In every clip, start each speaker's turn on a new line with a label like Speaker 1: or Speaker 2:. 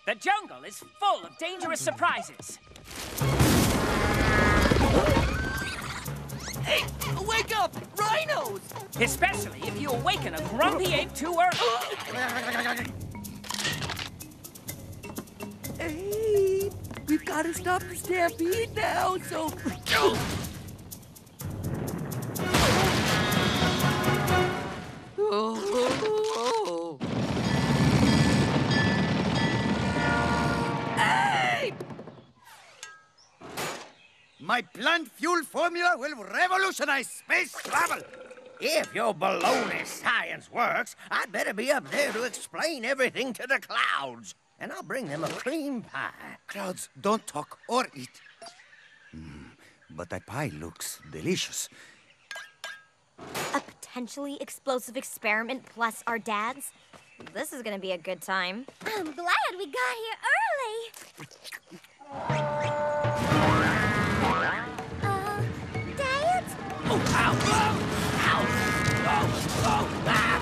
Speaker 1: The jungle is full of dangerous surprises.
Speaker 2: Hey, wake up! Rhinos!
Speaker 1: Especially if you awaken a grumpy ape too early.
Speaker 2: Hey, we've got to stop the stampede now, so... Hey!
Speaker 3: My plant fuel formula will revolutionize space travel. If your baloney science works, I'd better be up there to explain everything to the clouds. And I'll bring them a cream pie.
Speaker 4: Clouds don't talk or eat. But that pie looks delicious.
Speaker 5: A potentially explosive experiment plus our dads? This is gonna be a good time.
Speaker 6: I'm glad we got here early. Dad?
Speaker 2: Oh, ow! Ow! Oh, oh, ah,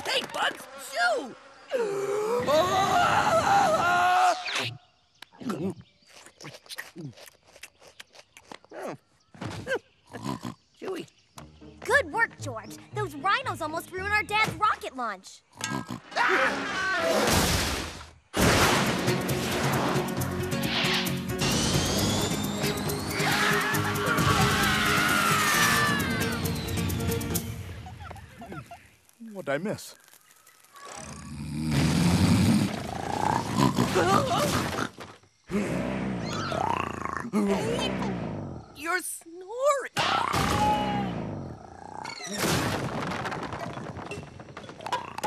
Speaker 2: Hey, Bugs, shoo!
Speaker 3: Chewy.
Speaker 6: Good work, George. Those rhinos almost ruined our dad's rocket launch.
Speaker 7: What'd I miss?
Speaker 2: You're snoring!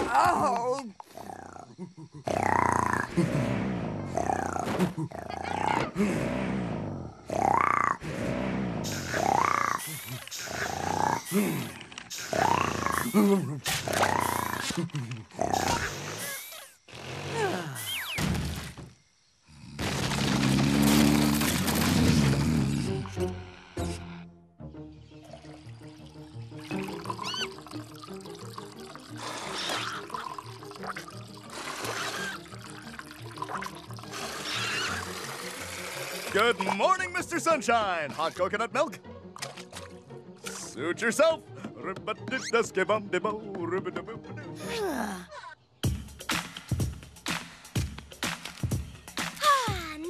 Speaker 2: Oh!
Speaker 7: Good morning, Mr. Sunshine. Hot coconut milk? Suit yourself.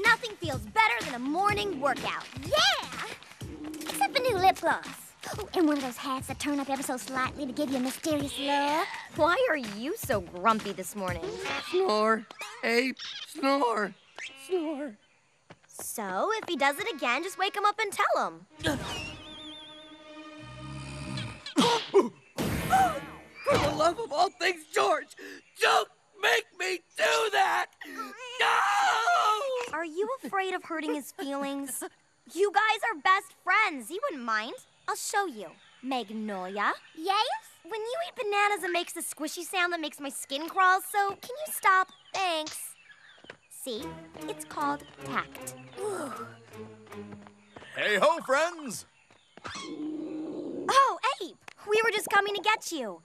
Speaker 6: Nothing feels better than a morning workout. Yeah! Except for new lip gloss. Oh, and one of those hats that turn up ever so slightly to give you a mysterious look.
Speaker 5: Why are you so grumpy this morning?
Speaker 2: Snore, ape, snore, snore.
Speaker 5: So, if he does it again, just wake him up and tell him.
Speaker 2: For the love of all things, George, don't make me do that! No!
Speaker 5: Are you afraid of hurting his feelings? You guys are best friends. He wouldn't mind. I'll show you. Magnolia.
Speaker 6: Yes?
Speaker 5: When you eat bananas, it makes a squishy sound that makes my skin crawl, so can you stop? Thanks. See? It's called tact.
Speaker 7: Hey ho, friends!
Speaker 5: Oh, Ape! We were just coming to get you.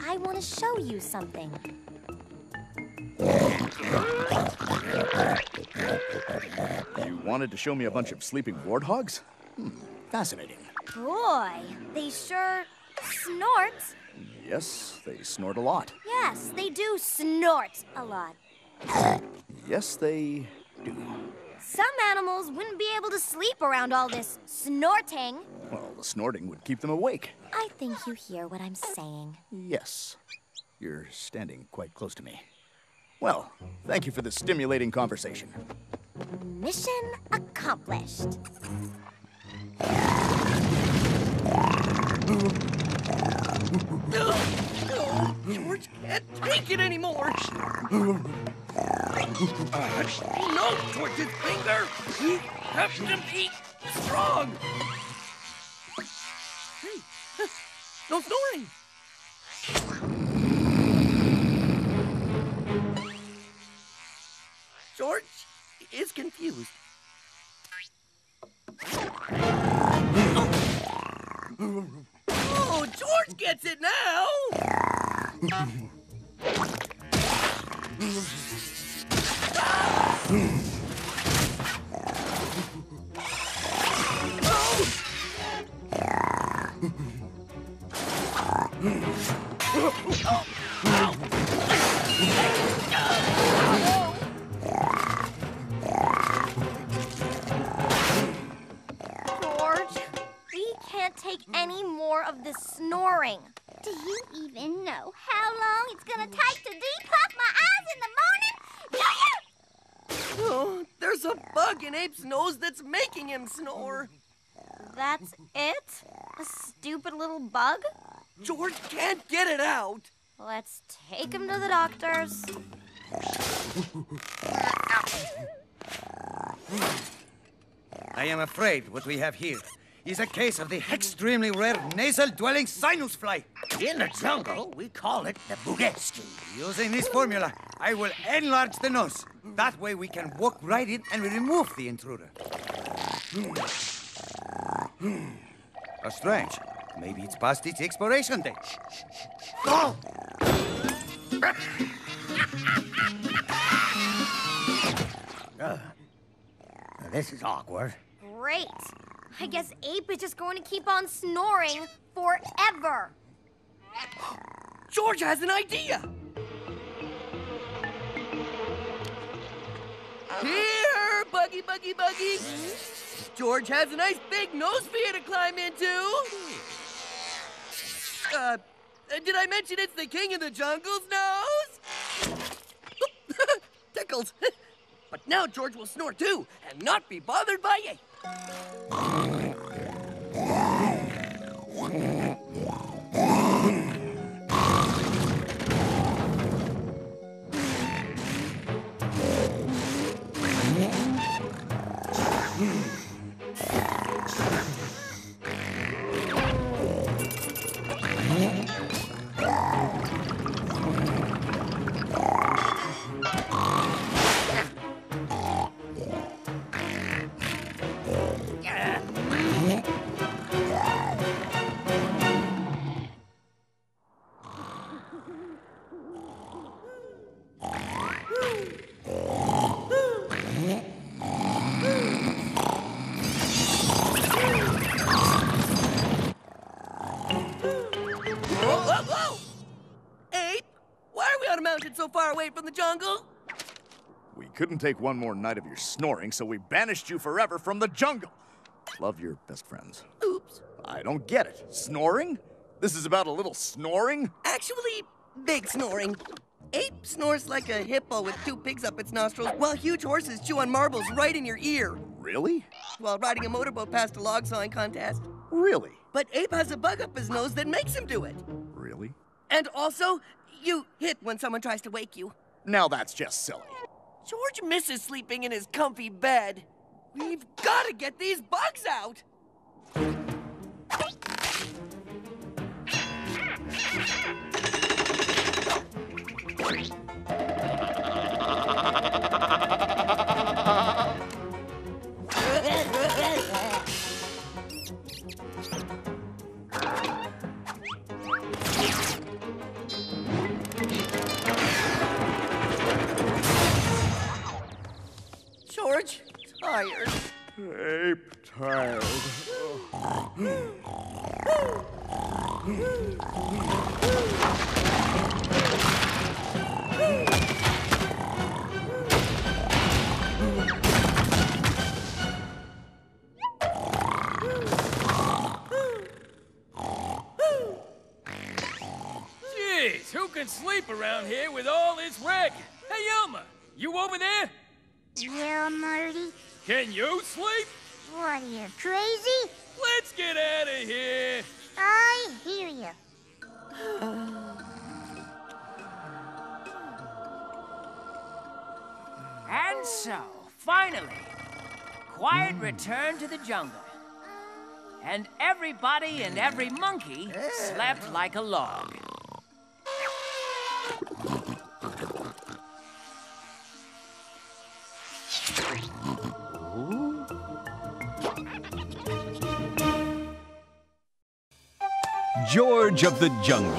Speaker 5: I want to show you something.
Speaker 7: You wanted to show me a bunch of sleeping warthogs? Fascinating.
Speaker 5: Boy, they sure snort.
Speaker 7: Yes, they snort a lot.
Speaker 5: Yes, they do snort a lot.
Speaker 7: Yes, they do.
Speaker 5: Some animals wouldn't be able to sleep around all this snorting.
Speaker 7: Well, the snorting would keep them awake.
Speaker 5: I think you hear what I'm saying.
Speaker 7: Yes. You're standing quite close to me. Well, thank you for this stimulating conversation.
Speaker 5: Mission accomplished.
Speaker 2: George can't take it anymore. No, George's finger. He has to be strong. Hey, no snoring. George is confused. Oh, George gets it now!
Speaker 5: George, we can't take any more of this snoring.
Speaker 6: Do you even know how long it's gonna take to depuff my eyes in the morning? Do you?
Speaker 2: Oh, there's a bug in Ape's nose that's making him snore.
Speaker 5: That's it? A stupid little bug?
Speaker 2: George can't get it out.
Speaker 5: Let's take him to the doctor's.
Speaker 4: I am afraid what we have here is a case of the extremely rare nasal-dwelling sinus fly.
Speaker 3: In the jungle, we call it the bugeski.
Speaker 4: Using this formula, I will enlarge the nose. That way we can walk right in and remove the intruder. Strange. Maybe it's past its expiration date.
Speaker 3: Oh! This is awkward.
Speaker 5: Great. I guess Ape is just going to keep on snoring forever.
Speaker 2: George has an idea. Here, Buggy, Buggy, Buggy. George has a nice big nose for you to climb into. Did I mention it's the king of the jungle's nose? Tickles. But now George will snore too and not be bothered by Ape. So far away from the jungle?
Speaker 7: We couldn't take one more night of your snoring, so we banished you forever from the jungle. Love your best friends.
Speaker 2: Oops.
Speaker 7: I don't get it. Snoring? This is about a little snoring?
Speaker 2: Actually, big snoring. Ape snores like a hippo with two pigs up its nostrils, while huge horses chew on marbles right in your ear.
Speaker 7: Really?
Speaker 2: While riding a motorboat past a log sawing contest.
Speaker 7: Really?
Speaker 2: But Ape has a bug up his nose that makes him do it.
Speaker 7: Really?
Speaker 2: And also, you hit when someone tries to wake you.
Speaker 7: Now that's just silly.
Speaker 2: George misses sleeping in his comfy bed. We've got to get these bugs out. George, tired.
Speaker 7: Ape tired.
Speaker 8: Jeez, who can sleep around here with all this wreck? Hey, Elmer, you over there?
Speaker 6: Yeah, Marty.
Speaker 8: Can you sleep?
Speaker 6: What are you, crazy?
Speaker 8: Let's get out of here.
Speaker 6: I hear you.
Speaker 1: And so, finally, quiet returned to the jungle. And everybody and every monkey slept like a log.
Speaker 9: George of the jungle.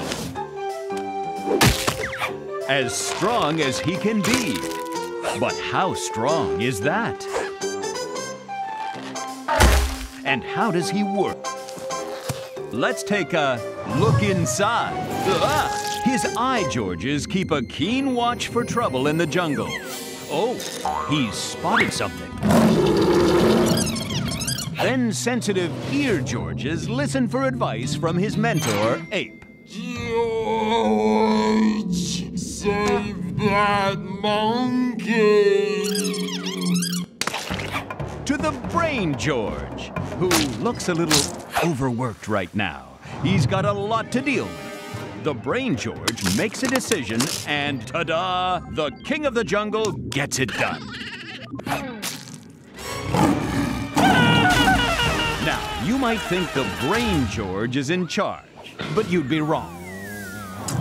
Speaker 9: As strong as he can be. But how strong is that? And how does he work? Let's take a look inside. His eye Georges keep a keen watch for trouble in the jungle. Oh, he's spotted something. Then sensitive ear Georges listen for advice from his mentor, Ape.
Speaker 10: George, save that monkey!
Speaker 9: To the brain George, who looks a little overworked right now. He's got a lot to deal with. The brain George makes a decision, and ta-da! The king of the jungle gets it done. Now, you might think the brain George is in charge, but you'd be wrong.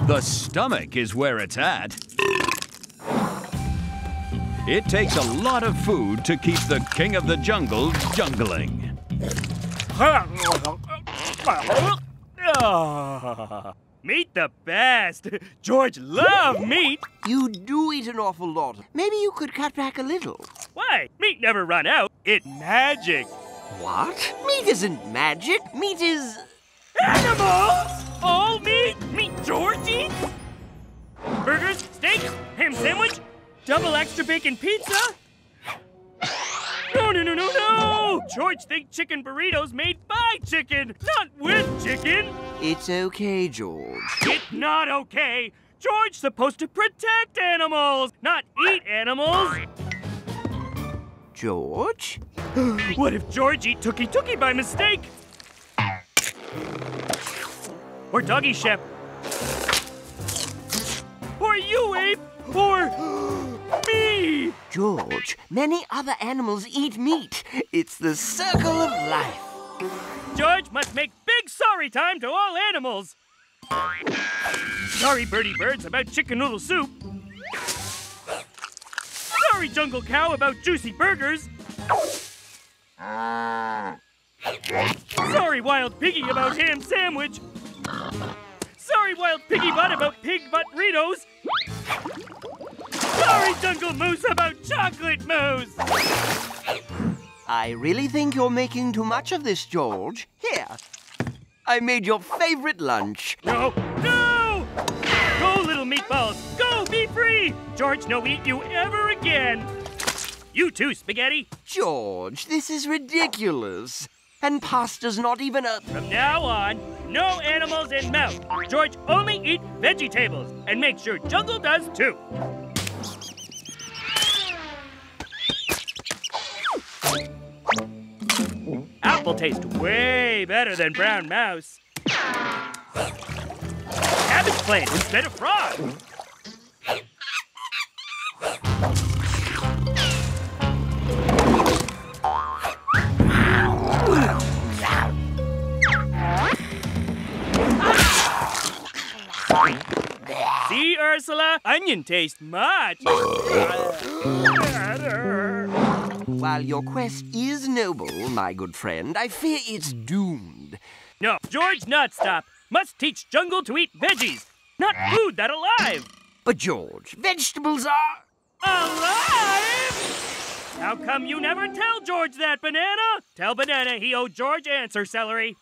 Speaker 9: The stomach is where it's at. It takes a lot of food to keep the king of the jungle jungling.
Speaker 11: Meat the best. George love meat.
Speaker 3: You do eat an awful lot. Maybe you could cut back a little.
Speaker 11: Why? Meat never run out. It's magic.
Speaker 3: What? Meat isn't magic. Meat is...
Speaker 11: Animals! All meat? Meat George eats? Burgers, steaks, ham sandwich, double extra bacon pizza? No! George thinks chicken burritos made by chicken, not with chicken.
Speaker 3: It's okay, George.
Speaker 11: It's not okay. George's supposed to protect animals, not eat animals.
Speaker 3: George?
Speaker 11: What if George eat Tookie by mistake? Or Doggy Shep? Or you, Ape? Or me?
Speaker 3: George, many other animals eat meat. It's the circle of life.
Speaker 11: George must make big sorry time to all animals. Sorry, birdie birds, about chicken noodle soup. Sorry, jungle cow, about juicy burgers. Sorry, wild piggy, about ham sandwich. Sorry, wild piggy butt, about pig butt Ritos. Sorry, jungle moose, about chocolate mousse.
Speaker 3: I really think you're making too much of this, George. Here, I made your favorite lunch.
Speaker 11: No! Go, little meatballs! Go, be free! George, no eat you ever again! You too, Spaghetti!
Speaker 3: George, this is ridiculous. And pasta's not even a...
Speaker 11: From now on, no animals in mouth. George only eat vegetables. And make sure Jungle does too. Apple tastes way better than brown mouse. Cabbage plant instead of frog. See, Ursula? Onion tastes much better.
Speaker 3: While your quest is noble, my good friend, I fear it's doomed.
Speaker 11: No, George not stop. Must teach Jungle to eat veggies, not food that alive.
Speaker 3: But George, vegetables are...
Speaker 11: Alive? How come you never tell George that, Banana? Tell Banana he owed George answer, Celery.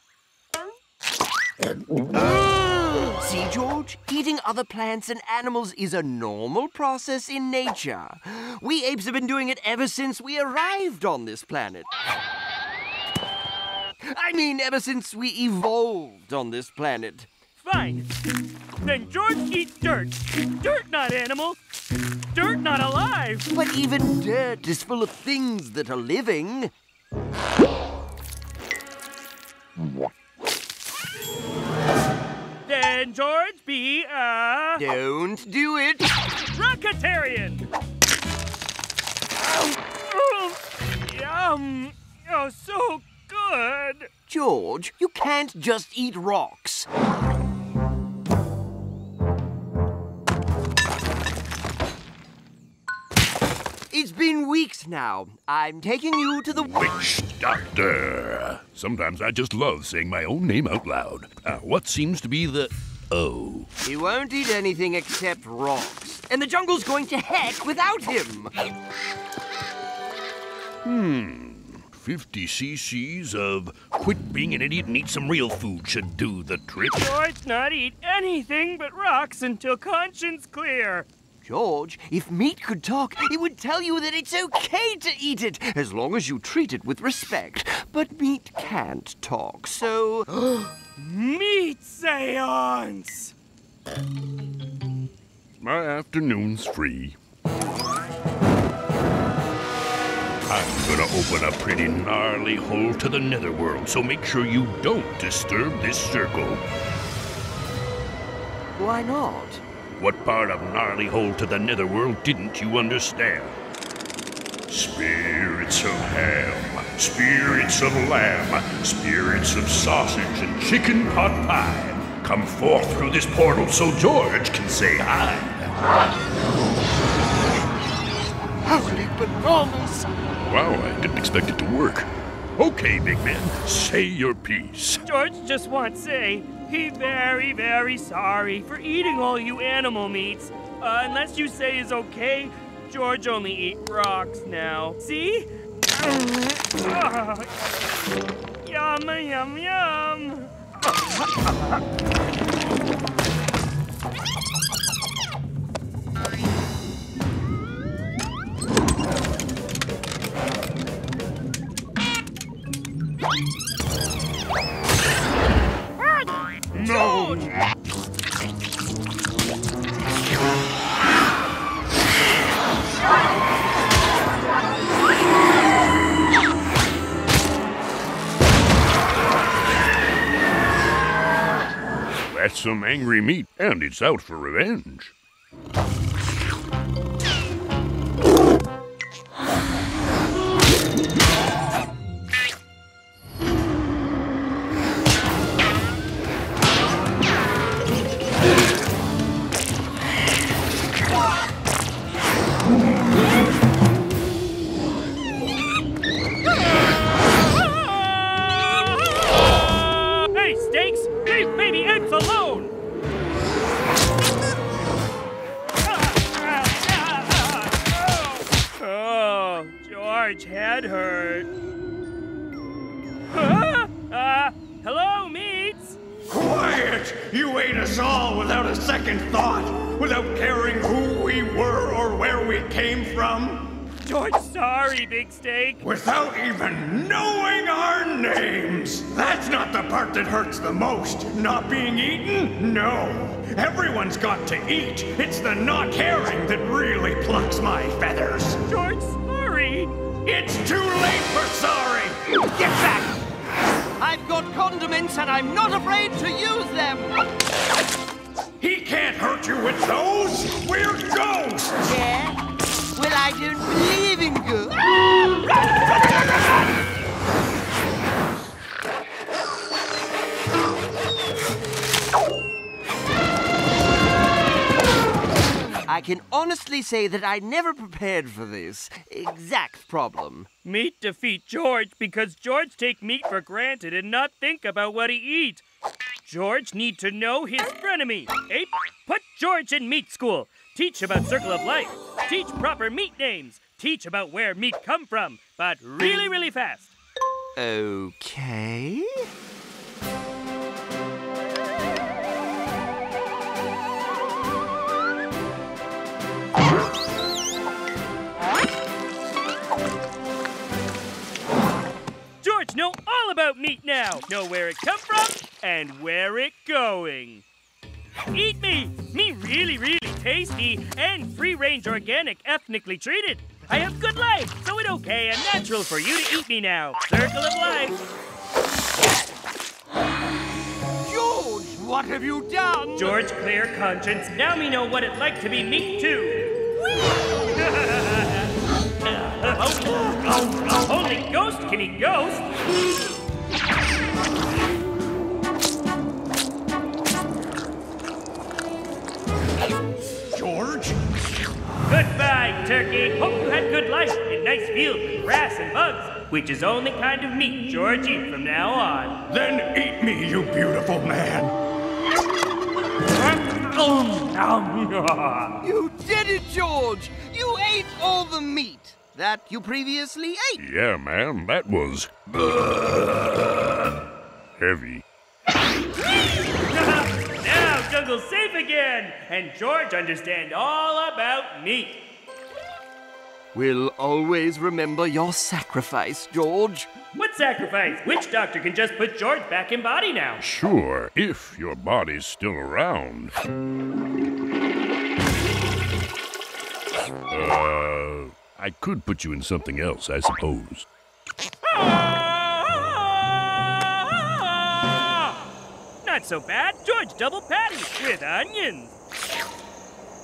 Speaker 3: See, George? Eating other plants and animals is a normal process in nature. We apes have been doing it ever since we arrived on this planet. I mean, ever since we evolved on this planet.
Speaker 11: Fine. Then George eats dirt. Dirt not animal. Dirt not alive.
Speaker 3: But even dirt is full of things that are living.
Speaker 11: Then George be a...
Speaker 3: Don't do it.
Speaker 11: Rocketarian. Yum. Oh, so good.
Speaker 3: George, you can't just eat rocks.
Speaker 12: It's been weeks now. I'm taking you to the
Speaker 13: witch doctor. Sometimes I just love saying my own name out loud. What seems to be the... Oh.
Speaker 12: He won't eat anything except rocks. And the jungle's going to heck without him.
Speaker 13: 50 cc's of quit being an idiot and eat some real food should do the trick.
Speaker 11: George not eat anything but rocks until conscience clear.
Speaker 12: George, if meat could talk, it would tell you that it's okay to eat it, as long as you treat it with respect. But meat can't talk, so...
Speaker 11: Meat seance!
Speaker 13: My afternoon's free. I'm gonna open a pretty gnarly hole to the netherworld, so make sure you don't disturb this circle.
Speaker 12: Why not?
Speaker 13: What part of gnarly hole to the netherworld didn't you understand? Spirits of ham, spirits of lamb, spirits of sausage and chicken pot pie. Come forth through this portal so George can say hi.
Speaker 12: Holy bananas!
Speaker 13: Wow, I didn't expect it to work. Okay, big man, say your piece.
Speaker 11: George just wants to say he's very, very sorry for eating all you animal meats. Unless you say is okay, George only eat rocks now. See? Yum, yum, yum.
Speaker 13: No! That's some angry meat, and it's out for revenge.
Speaker 11: Head hurt. Hello, meats?
Speaker 3: Quiet! You ate us all without a second thought, without caring who we were or where we came from.
Speaker 11: George, sorry, Big Steak.
Speaker 3: Without even knowing our names. That's not the part that hurts the most. Not being eaten? No. Everyone's got to eat. It's the not caring that really plucks my feathers.
Speaker 11: George, sorry.
Speaker 3: It's too late for sorry!
Speaker 12: Get back! I've got condiments and I'm not afraid to use them!
Speaker 3: He can't hurt you with those! We're ghosts!
Speaker 12: Yeah? Well, I don't believe in ghosts. I can honestly say that I never prepared for this exact problem.
Speaker 11: Meat defeat George because George take meat for granted and not think about what he eat. George need to know his frenemy. Ape, put George in meat school. Teach about circle of life. Teach proper meat names. Teach about where meat come from, but really, really fast.
Speaker 12: Okay.
Speaker 11: George know all about meat now. Know where it come from and where it going. Eat me! Me really, really tasty and free-range organic ethnically treated. I have good life, so it okay and natural for you to eat me now. Circle of life.
Speaker 12: George, what have you done?
Speaker 11: George, clear conscience. Now me know what it like to be meat too. Only ghost can eat ghost.
Speaker 3: George?
Speaker 11: Goodbye, turkey. Hope you had good life in nice fields with grass and bugs, which is only kind of meat George eat from now on.
Speaker 13: Then eat me, you beautiful man.
Speaker 12: You did it, George! You ate all the meat that you previously ate.
Speaker 13: Yeah, man, that was heavy.
Speaker 11: Now Jungle's safe again, and George understands all about meat.
Speaker 12: We'll always remember your sacrifice, George.
Speaker 11: What sacrifice? Witch Doctor can just put George back in body now.
Speaker 13: Sure, if your body's still around. I could put you in something else, I suppose.
Speaker 11: Not so bad. George double patty with onions.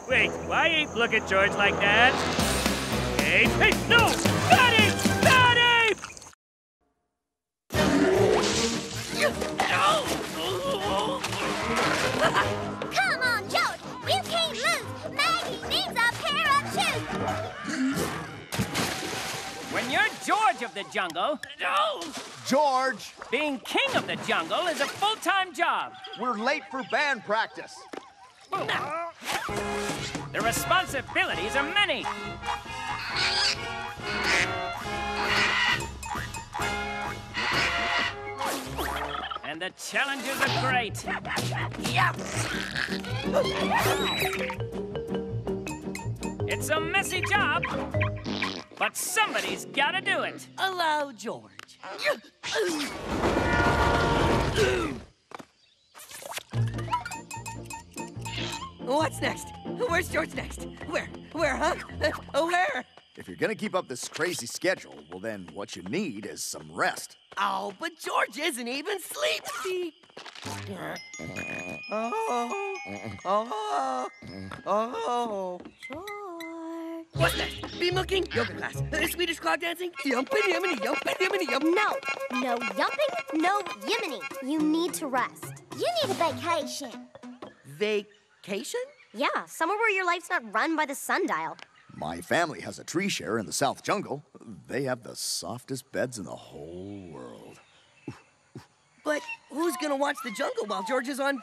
Speaker 11: Wait, why Ape look at George like that? Ape, hey, no! Bad Ape! Bad Ape!
Speaker 6: Come on, George! You can't lose! Maggie needs a pair of shoes!
Speaker 1: When you're George of the jungle...
Speaker 7: George!
Speaker 1: Being king of the jungle is a full-time job.
Speaker 7: We're late for band practice.
Speaker 1: The responsibilities are many. And the challenges are great. It's a messy job, but somebody's gotta do it.
Speaker 2: Allow George. What's next? Where's George next? Where, huh? Where?
Speaker 7: If you're gonna keep up this crazy schedule, well then what you need is some rest.
Speaker 2: Oh, but George isn't even sleepy.
Speaker 6: George.
Speaker 2: What's next? Bee milking? Yoga class. Swedish clock dancing? Yumpin' yiminy, yumpin' yiminy, yum.
Speaker 6: No yumping, no yiminy. You need to rest. You need a vacation.
Speaker 2: Vacation?
Speaker 5: Yeah, somewhere where your life's not run by the sundial.
Speaker 7: My family has a tree share in the South Jungle. They have the softest beds in the whole world.
Speaker 2: But who's gonna watch the jungle while George is on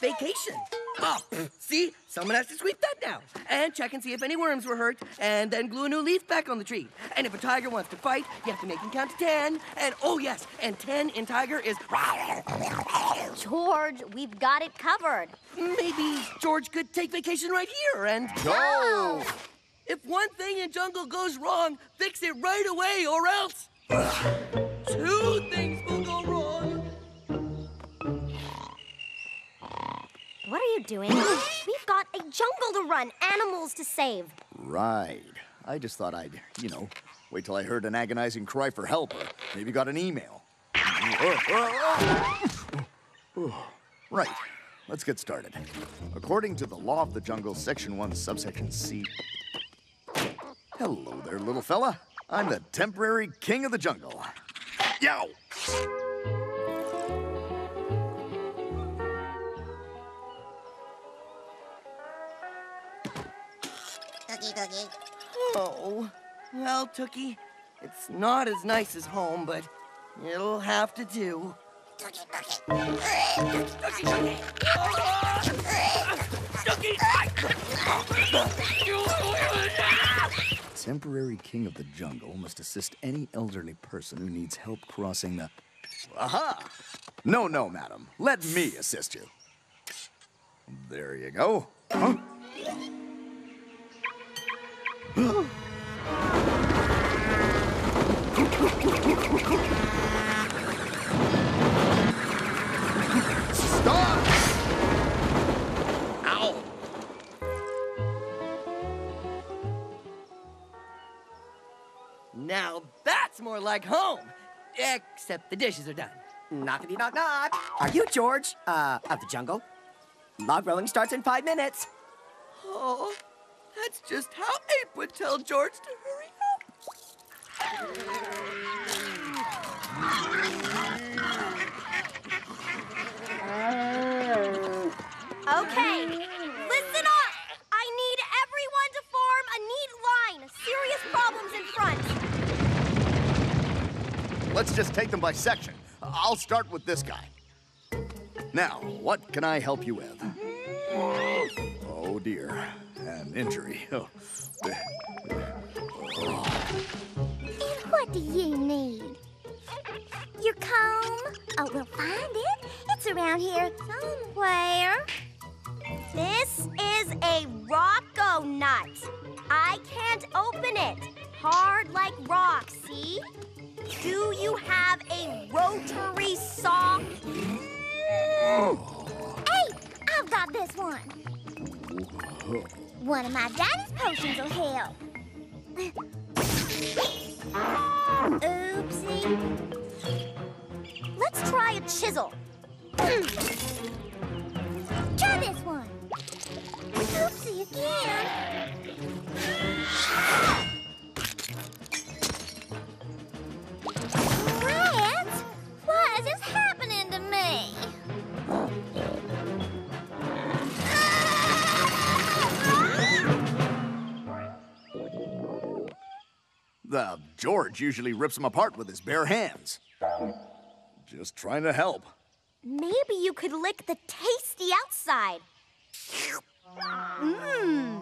Speaker 2: vacation? Oh, see? Someone has to sweep that now. And check and see if any worms were hurt, and then glue a new leaf back on the tree. And if a tiger wants to fight, you have to make him count to 10. And oh yes, and 10 in tiger is...
Speaker 5: George, we've got it covered.
Speaker 2: Maybe George could take vacation right here and...
Speaker 7: Go!
Speaker 2: If one thing in jungle goes wrong, fix it right away or else... 2 things will go wrong.
Speaker 5: What are you doing? We've got a jungle to run, animals to save.
Speaker 7: Right. I just thought I'd, wait till I heard an agonizing cry for help or maybe got an email. Right. Let's get started. According to the Law of the Jungle, Section 1, Subsection C... Hello there, little fella. I'm the temporary king of the jungle. Yow!
Speaker 2: Oh, well, Tookie, it's not as nice as home, but it'll have to do.
Speaker 7: Temporary king of the jungle must assist any elderly person who needs help crossing the... Aha! No, madam. Let me assist you. There you go. Huh? Stop!
Speaker 2: Ow! Now that's more like home. Except the dishes are done.
Speaker 14: Knockity knock knock. Are you George, of the jungle? Log rolling starts in 5 minutes.
Speaker 2: Oh, that's just how Ape would tell George to hurry up.
Speaker 5: Okay, listen up. I need everyone to form
Speaker 7: Let's just take them by section. I'll start with this guy. Now, what can I help you with? Oh, dear. An injury. Oh.
Speaker 6: And what do you need? Your comb? Oh, we'll find it. It's around here somewhere.
Speaker 5: This is a rocko nut. I can't open it. Hard like rock, see? Do you have a rotary saw?
Speaker 6: Hey, I've got this one. One of my daddy's potions will help.
Speaker 5: Oopsie. Let's try a chisel.
Speaker 6: Try this one. Oopsie again. Rats? Why is this happening to me?
Speaker 7: George usually rips them apart with his bare hands. Just trying to help.
Speaker 5: Maybe you could lick the tasty outside. Mmm.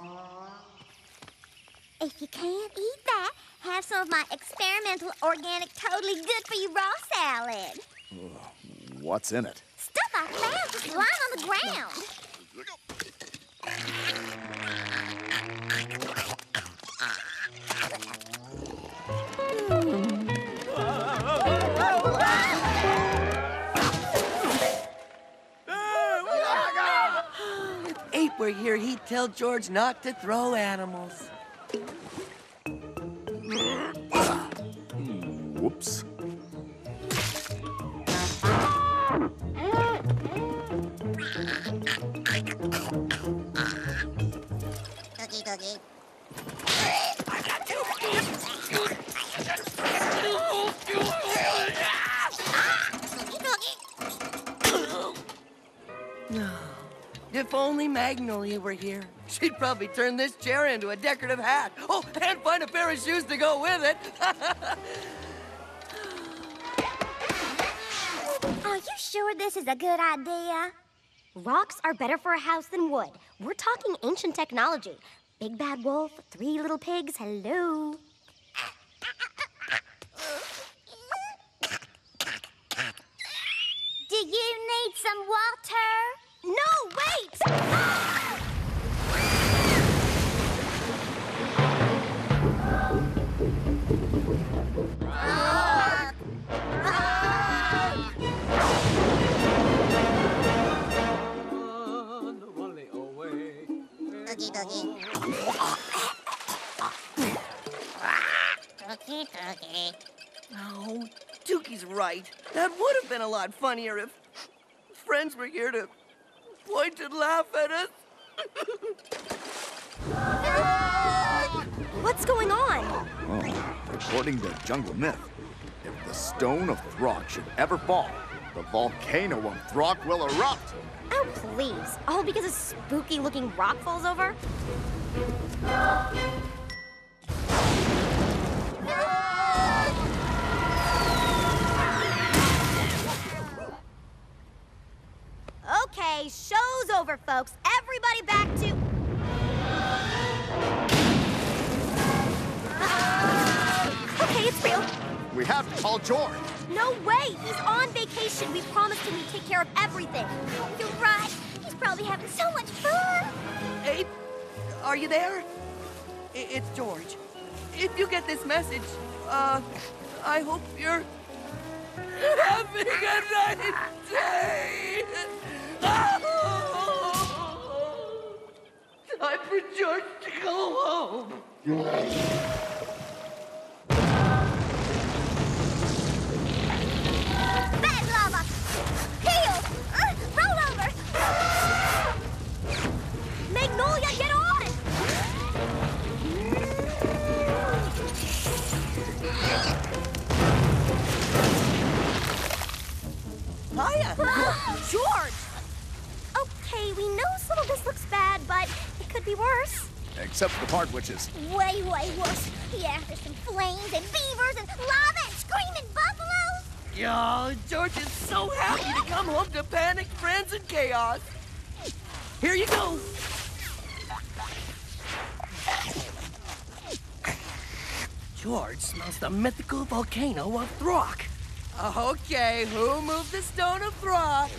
Speaker 6: If you can't eat that, have some of my experimental, organic, totally good for you raw salad.
Speaker 7: What's in it?
Speaker 6: Stuff I found just lying on the ground.
Speaker 2: If Ape were here, he'd tell George not to throw animals.
Speaker 7: Whoops.
Speaker 6: Cookie, cookie.
Speaker 2: If only Magnolia were here, she'd probably turn this chair into a decorative hat. Oh, and find a pair of shoes to go with it.
Speaker 6: Are you sure this is a good idea?
Speaker 5: Rocks are better for a house than wood. We're talking ancient technology. Big bad wolf, 3 little pigs, hello.
Speaker 6: Do you need some water?
Speaker 5: No, wait!
Speaker 6: Cookie, cookie. Cookie, cookie.
Speaker 2: Oh, Dookie's right. That would have been a lot funnier if friends were here to point and laugh at us.
Speaker 5: What's going on?
Speaker 7: Oh, according to jungle myth, if the stone of Throck should ever fall, the volcano of Throck will erupt.
Speaker 5: Oh, please. All because a spooky-looking rock falls over? Okay, show's over, folks. Everybody back to... Okay, it's real.
Speaker 7: We have to call George.
Speaker 5: No way! He's on vacation. We promised him we'd take care of everything.
Speaker 6: You're right. He's probably having so much fun.
Speaker 2: Ape, are you there? It's George. If you get this message, I hope you're having a nice day. Time for George to go home.
Speaker 6: Bad lava. Heel. Roll over.
Speaker 5: Magnolia, get on!
Speaker 2: Hiya!
Speaker 5: George! Okay, we know some of this looks bad, but it could be worse.
Speaker 7: Except the part which is...
Speaker 6: Way, way worse. Yeah, there's some flames and beavers and lava and screaming buffaloes.
Speaker 2: Oh, George is so happy to come home to panic, friends, and chaos. Here you go. George smells the mythical volcano of Throck. Okay, who moved the stone of Throck?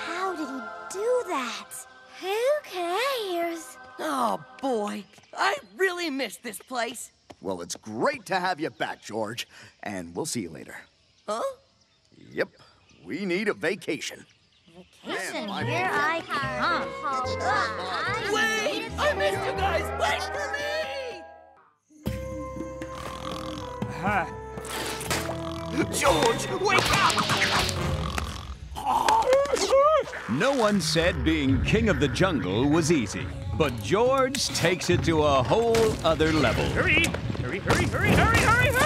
Speaker 6: How did he do that? Who cares?
Speaker 2: Oh, boy. I really miss this place.
Speaker 7: Well, it's great to have you back, George. And we'll see you later.
Speaker 2: Huh?
Speaker 7: Yep, we need a vacation.
Speaker 6: Vacation, here I come.
Speaker 2: Wait! I missed you guys! Wait for me!
Speaker 12: George, wake up!
Speaker 9: No one said being king of the jungle was easy, but George takes it to a whole other level.
Speaker 11: Hurry! Hurry, hurry, hurry, hurry, hurry, hurry!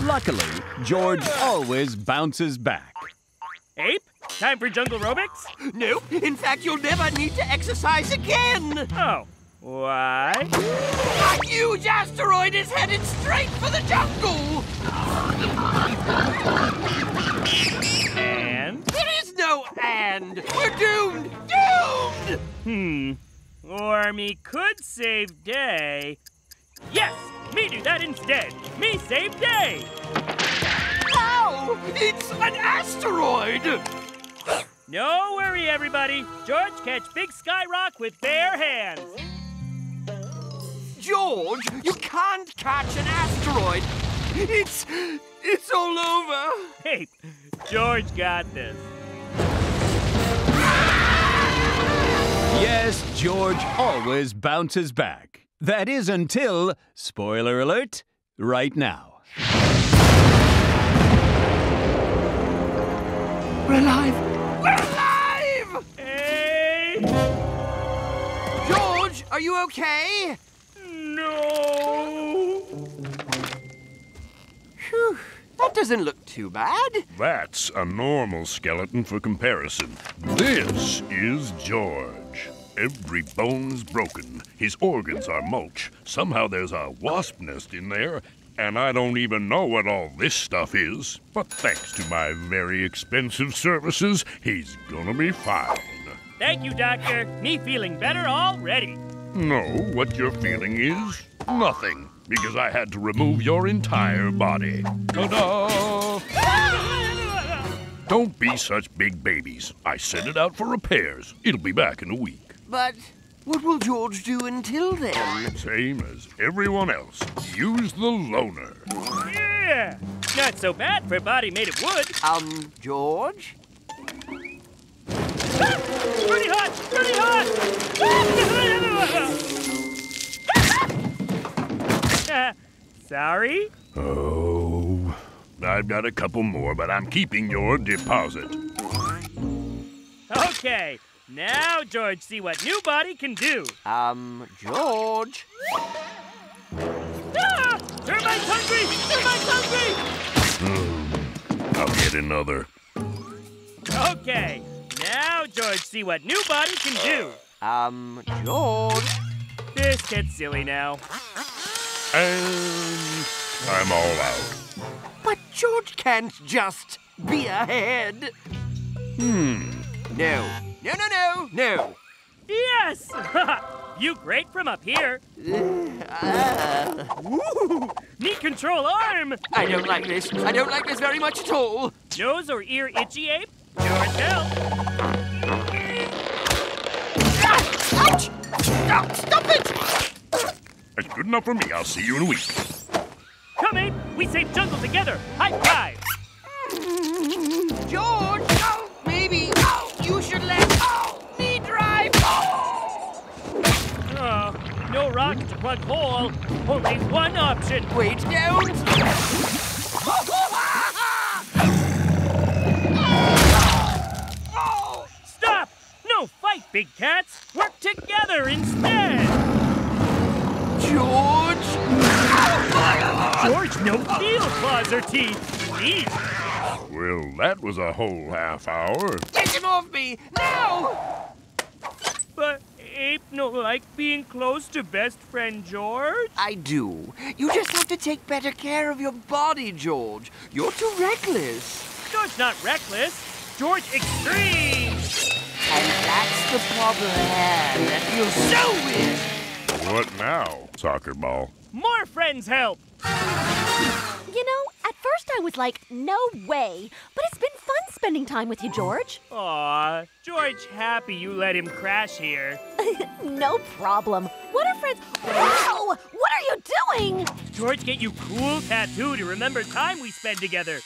Speaker 9: Luckily, George always bounces back.
Speaker 11: Ape, time for jungle aerobics?
Speaker 12: Nope. In fact, you'll never need to exercise again.
Speaker 11: Oh, why?
Speaker 12: A huge asteroid is headed straight for the jungle.
Speaker 11: And?
Speaker 12: There is no and. We're doomed. Doomed.
Speaker 11: Or me could save day. Yes, me do that instead. Me save day.
Speaker 12: How? It's an asteroid.
Speaker 11: No worry, everybody. George catch Big Sky Rock with bare hands.
Speaker 12: George, you can't catch an asteroid. It's all over.
Speaker 11: Hey, George got this.
Speaker 9: Yes, George always bounces back. That is until, spoiler alert, right now.
Speaker 12: We're alive! We're alive!
Speaker 11: Hey!
Speaker 12: George, are you okay?
Speaker 11: No!
Speaker 12: Phew, that doesn't look too bad.
Speaker 13: That's a normal skeleton for comparison. This is George. Every bone's broken. His organs are mulch. Somehow there's a wasp nest in there, and I don't even know what all this stuff is. But thanks to my very expensive services, he's gonna be fine.
Speaker 11: Thank you, Doctor. Me feeling better already.
Speaker 13: No, what you're feeling is nothing, because I had to remove your entire body. Ta-da! Don't be such big babies. I sent it out for repairs. It'll be back in a week.
Speaker 12: But what will George do until then?
Speaker 13: Same as everyone else. Use the loner.
Speaker 11: Yeah! Not so bad for a body made of wood.
Speaker 12: George?
Speaker 11: Pretty hot! Pretty hot! Sorry?
Speaker 13: Oh, I've got a couple more, but I'm keeping your deposit.
Speaker 11: Okay, now George see what new body can do.
Speaker 12: George?
Speaker 11: Ah! Termites hungry! Termites hungry!
Speaker 13: I'll get another.
Speaker 11: Okay, now George see what new body can do.
Speaker 12: George?
Speaker 11: This gets silly now.
Speaker 13: And I'm all out.
Speaker 12: But George can't just be ahead. No. No.
Speaker 11: Yes! You great from up here. Woo! Neat control arm.
Speaker 12: I don't like this. I don't like this very much at all.
Speaker 11: Nose or ear itchy, Ape? George help.
Speaker 12: Ouch!
Speaker 3: Stop it!
Speaker 13: That's good enough for me. I'll see you in a week.
Speaker 11: Come, Ape. We save jungle together. High five.
Speaker 12: George! Oh, maybe. Oh, you should let me drive.
Speaker 11: Oh, no rocket to plug hole. Only one option.
Speaker 12: Wait, don't.
Speaker 11: Stop! No fight, big cats. Work together instead.
Speaker 12: George!
Speaker 11: George, no steel claws or teeth. Please.
Speaker 13: Well, that was a whole half hour.
Speaker 12: Get him off me! Now!
Speaker 11: But Ape no like being close to best friend George?
Speaker 12: I do. You just have to take better care of your body, George. You're too reckless.
Speaker 11: George not reckless. George extreme.
Speaker 12: And that's the problem I have. That feels so weird.
Speaker 13: What now, soccer ball?
Speaker 11: More friends help.
Speaker 15: You know, at first I was like, no way. But it's been fun spending time with you, George.
Speaker 11: Aw, George happy you let him crash here.
Speaker 15: No problem. What are friends? Wow! What are you doing?
Speaker 11: George get you cool tattoo to remember time we spend together.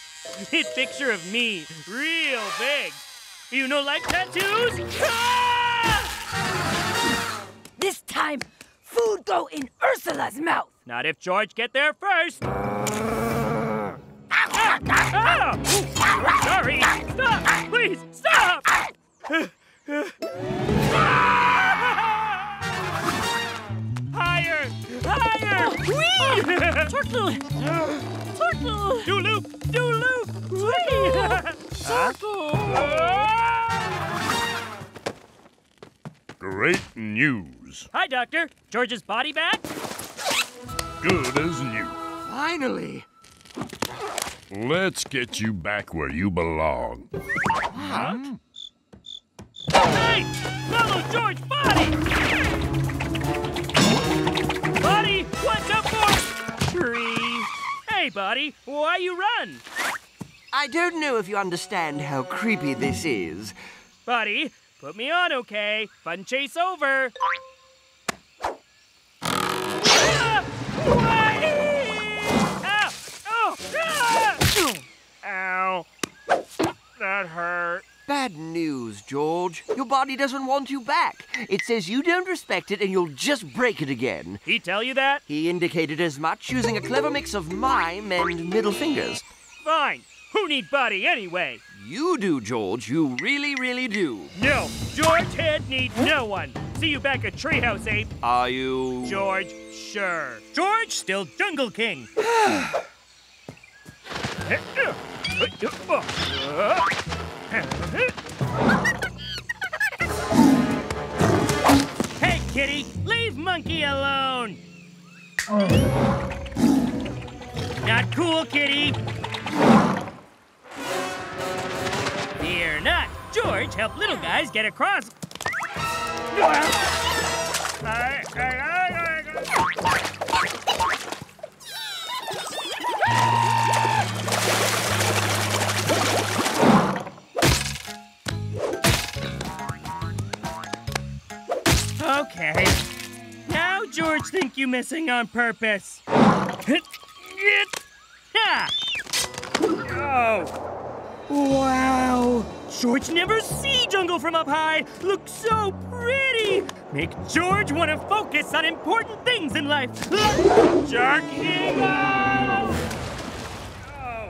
Speaker 11: Hit picture of me, real big. You know like tattoos? Ah!
Speaker 16: This time, food go in Ursula's mouth.
Speaker 11: Not if George get there first. Sorry. Stop. Please, stop. Higher. Higher.
Speaker 16: Turtle. Turtle.
Speaker 11: Do loop. Do loop.
Speaker 16: Turtle.
Speaker 13: Great news.
Speaker 11: Hi, Doctor. George's body back?
Speaker 13: Good as new.
Speaker 12: Finally.
Speaker 13: Let's get you back where you belong.
Speaker 11: Huh? Hey! Follow George's body! Buddy, what's up for? Tree. Hey, buddy, why you run?
Speaker 12: I don't know if you understand how creepy this is.
Speaker 11: Buddy, put me on, okay? Fun chase over. Ow. That hurt.
Speaker 12: Bad news, George. Your body doesn't want you back. It says you don't respect it and you'll just break it again.
Speaker 11: He tell you that?
Speaker 12: He indicated as much using a clever mix of mime and middle fingers.
Speaker 11: Fine. Who need buddy anyway?
Speaker 12: You do, George. You really, really do.
Speaker 11: No. George Head need no one. See you back at Treehouse, Ape.
Speaker 12: Are you...
Speaker 11: George, sure. George still Jungle King. Hey, kitty, leave monkey alone. Not cool, kitty. Fear not. George help little guys get across. Okay. Now George think you missing on purpose. Oh. Wow. George never see jungle from up high. Looks so pretty. Make George want to focus on important things in life. Jerking off. Oh.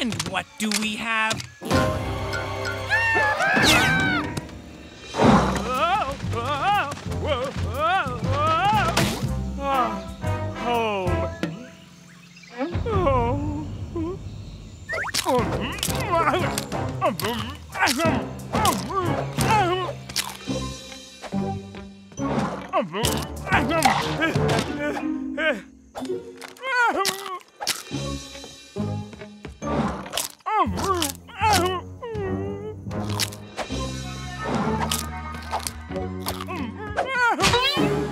Speaker 1: And what do we have?
Speaker 11: Home.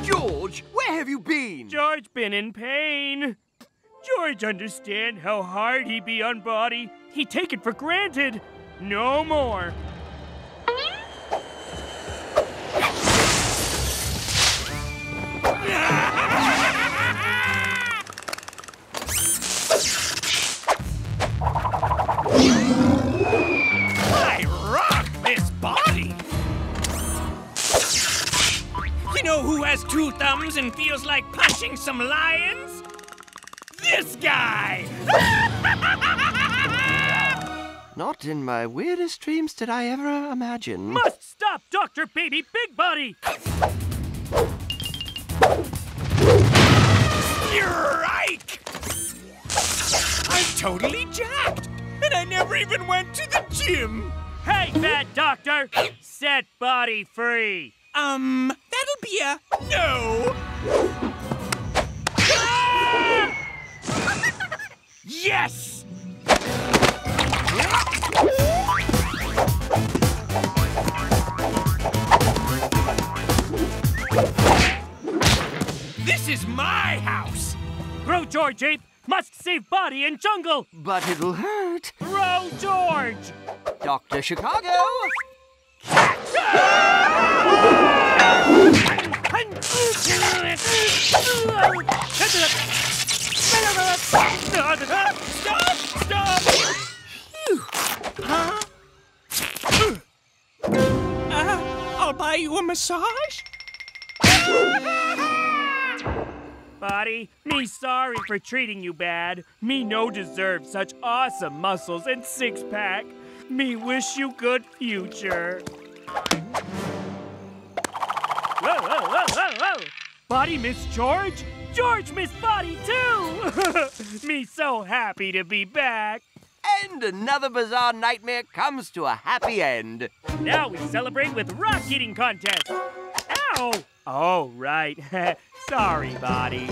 Speaker 12: George, where have you been?
Speaker 11: George been in pain. George understand how hard he be on body. He take it for granted. no more.
Speaker 17: I rock this body! You know who has 2 thumbs and feels like punching some lions? This guy!
Speaker 12: Not in my weirdest dreams did I ever imagine.
Speaker 11: Must stop Dr. Baby Big Body!
Speaker 17: Yike! I'm totally jacked! And I never even went to the gym!
Speaker 11: Hey, bad doctor! Set body free!
Speaker 17: That'll be a no! Yes! This is my house!
Speaker 11: Throw George Ape! Must save body in jungle!
Speaker 12: But it'll hurt.
Speaker 11: Throw George!
Speaker 12: Dr. Chicago!
Speaker 17: Stop! Stop! Huh? I'll buy you a massage?
Speaker 11: Body, me sorry for treating you bad. Me no deserve such awesome muscles and six-pack. Me wish you good future. Whoa, whoa, whoa, whoa, whoa! Body miss George? George miss Body too! Me so happy to be back.
Speaker 12: And another bizarre nightmare comes to a happy end.
Speaker 11: Now we celebrate with rock eating contest. Ow! Oh, right. Sorry, Body.